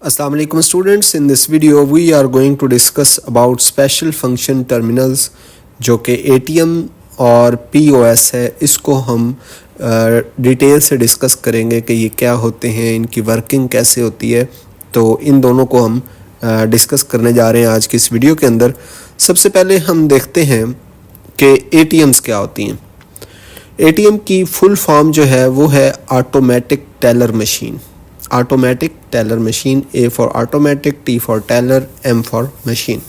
Assalamu alaikum students. In this video we are going to discuss about special function terminals जो कि ATM और POS है. इसको हम डिटेल से डिस्कस करेंगे कि ये क्या होते हैं, इनकी वर्किंग कैसे होती है. तो इन दोनों को हम डिस्कस करने जा रहे हैं आज की इस वीडियो के अंदर. सबसे पहले हम देखते हैं कि ATMs क्या होती हैं. ATM की फुल फॉर्म जो है वो है automatic teller machine. Automatic teller machine. A for automatic, T for teller, M for machine.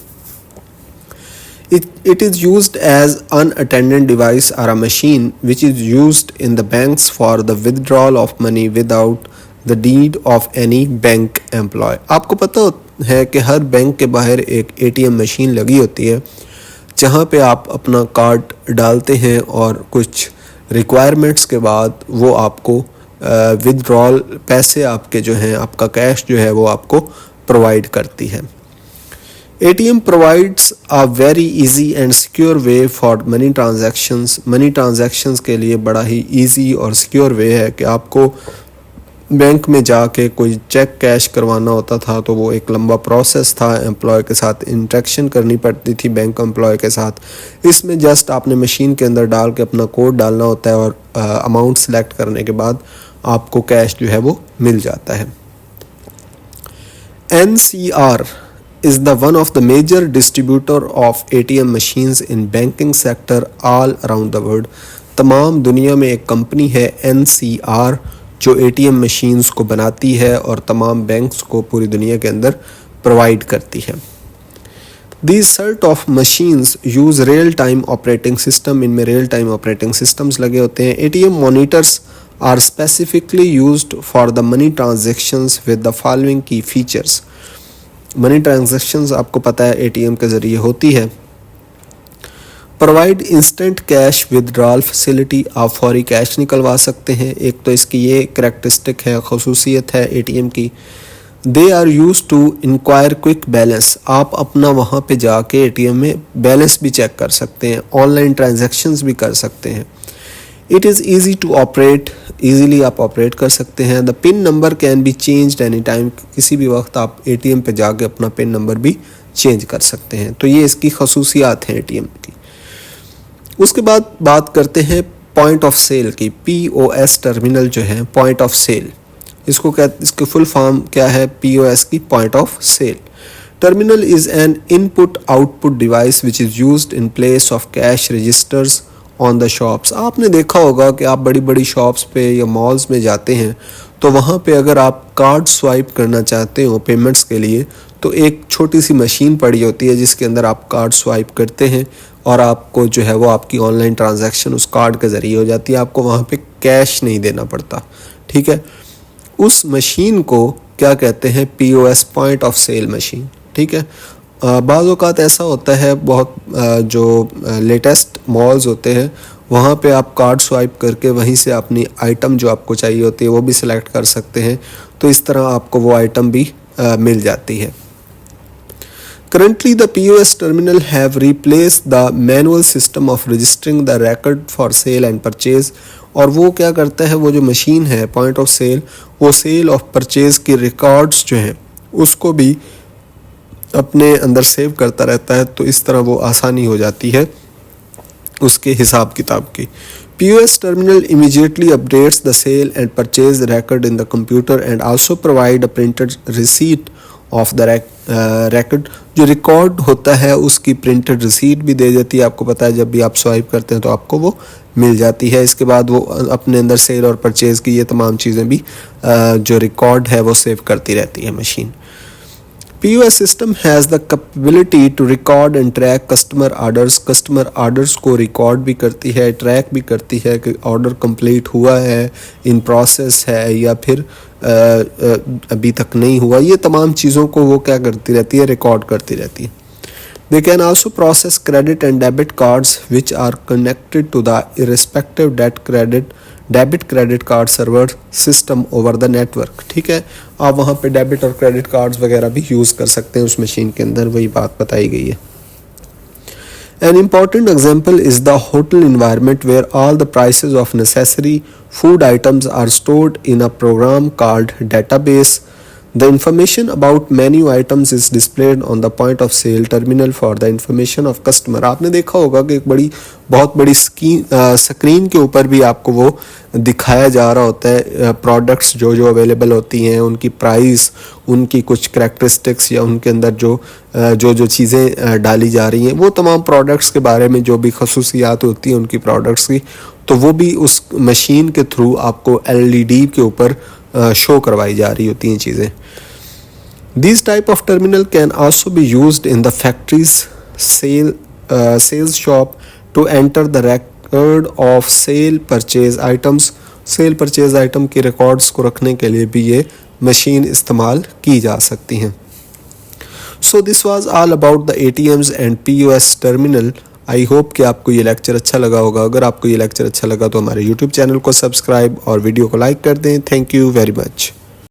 It is used as unattended device or a machine which is used in the banks for the withdrawal of money without the need of any bank employee. आपको पता है कि हर bank के बाहर एक ATM machine लगी होती है जहाँ पे आप अपना कार्ड डालते हैं और कुछ रिक्वायरमेंट्स के बाद वो आपको विदड्रॉल पैसे आपके जो हैं, आपका कैश जो है वो आपको प्रोवाइड करती है. ATM provides a very easy and secure way for money transactions. Money transactions के लिए बड़ा ही इजी और सिक्योर वे है कि आपको बैंक में जाके कोई चेक कैश करवाना होता था तो वो एक लंबा प्रोसेस था. एम्प्लॉय के साथ इंटरेक्शन करनी पड़ती थी बैंक एम्प्लॉय के साथ. इसमें जस्ट आपने मशीन के अंदर डाल के अपना कोड डालना होता है और अमाउंट सेलेक्ट करने के बाद आपको कैश जो है वो मिल जाता है. NCR is the one of the major distributor of ATM machines in banking sector all around the world. तमाम दुनिया में एक कंपनी है NCR जो ATM मशीन्स को बनाती है और तमाम बैंक्स को पूरी दुनिया के अंदर प्रोवाइड करती है. These sort of machines use real time operating system. इनमें real time operating systems लगे होते हैं. ATM monitors are specifically used for the money transactions with the following key features. Money transactions आपको पता है ATM के ज़रिए होती है. Provide instant cash withdrawal facility. आप फौरी कैश निकलवा सकते हैं. एक तो इसकी ये करैक्टरिस्टिक है, खसूसियत है ATM की. They are used to inquire quick balance. आप अपना वहाँ पे जाके ATM में बैलेंस भी चेक कर सकते हैं, ऑनलाइन ट्रांजैक्शंस भी कर सकते हैं. It is easy to operate. Easily आप ऑपरेट कर सकते हैं. The pin number can be changed any time. किसी भी वक्त आप ATM पे जाके अपना पिन नंबर भी चेंज कर सकते हैं. तो ये इसकी खसूसियात हैं ATM की. उसके बाद बात करते हैं पॉइंट ऑफ सेल की. POS टर्मिनल जो है पॉइंट ऑफ सेल, इसकी फुल फॉर्म क्या है? POS की point of sale. Terminal is an input output device which is used in place of cash registers on the shops. आपने देखा होगा कि आप बड़ी बड़ी शॉप्स पे या मॉल्स में जाते हैं तो वहाँ पे अगर आप कार्ड स्वाइप करना चाहते हो पेमेंट्स के लिए तो एक छोटी सी मशीन पड़ी होती है जिसके अंदर आप कार्ड स्वाइप करते हैं और आपको जो है वो आपकी ऑनलाइन ट्रांजैक्शन उस कार्ड के ज़रिए हो जाती है. आपको वहाँ पे कैश नहीं देना पड़ता. ठीक है, उस मशीन को क्या कहते हैं? POS point of sale machine. ठीक है, बाज़ औक़ात ऐसा होता है बहुत जो लेटेस्ट मॉल्स होते हैं वहाँ पे आप कार्ड स्वाइप करके वहीं से अपनी आइटम जो आपको चाहिए होती है वो भी सिलेक्ट कर सकते हैं. तो इस तरह आपको वो आइटम भी मिल जाती है. Currently the POS terminal have replaced the manual system of registering the record for sale and purchase. और वो क्या करता है, वो जो मशीन है पॉइंट ऑफ सेल, वो सेल और परचेज़ की रिकॉर्ड्स जो हैं उसको भी अपने अंदर सेव करता रहता है. तो इस तरह वो आसानी हो जाती है उसके हिसाब किताब की. POS terminal immediately updates the sale and purchase record in the computer and also provide a printed receipt of the record. जो रिकॉर्ड होता है उसकी प्रिंटेड रिसीट भी दे देती है. आपको पता है जब भी आप स्वाइप करते हैं तो आपको वो मिल जाती है. इसके बाद वो अपने अंदर सेल और परचेज़ की ये तमाम चीज़ें भी जो रिकॉर्ड है वो सेव करती रहती है machine. POS system has the capability to record and track customer orders. Customer orders को रिकॉर्ड भी करती है, ट्रैक भी करती है कि ऑर्डर कंप्लीट हुआ है, इन प्रोसेस है या फिर अभी तक नहीं हुआ. ये तमाम चीज़ों को वो क्या करती रहती है? रिकॉर्ड करती रहती है. They can also process credit and debit cards which are connected to the irrespective debit credit card server system over the network. ठीक है, आप वहाँ पे डेबिट और क्रेडिट कार्ड्स वगैरह भी यूज़ कर सकते हैं उस मशीन के अंदर. वही बात बताई गई है. An important example is the hotel environment where all the prices of necessary food items are stored in a program called database. The information about menu items is displayed on the point of sale terminal for the information of customer. आपने देखा होगा कि एक बहुत बड़ी screen के ऊपर भी आपको वो दिखाया जा रहा होता है प्रोडक्ट्स जो अवेलेबल होती हैं, उनकी प्राइस, उनकी कुछ करैक्टरिस्टिक्स या उनके अंदर जो चीज़ें डाली जा रही हैं, वो तमाम प्रोडक्ट्स के बारे में जो भी खसूसियात होती हैं उनकी प्रोडक्ट्स की, तो वो भी उस मशीन के थ्रू आपको LED के ऊपर शो करवाई जा रही होती हैं चीज़ें. These type of terminal can also be used in the factory's sales shop to enter the record of sale purchase items. Cell purchase item की रिकॉर्ड्स को रखने के लिए भी ये मशीन इस्तेमाल की जा सकती हैं. So this was all about the ATMs and POS terminal. I hope कि आपको ये लेक्चर अच्छा लगा होगा. अगर आपको ये लेक्चर अच्छा लगा तो हमारे YouTube चैनल को सब्सक्राइब और वीडियो को लाइक कर दें. Thank you very much.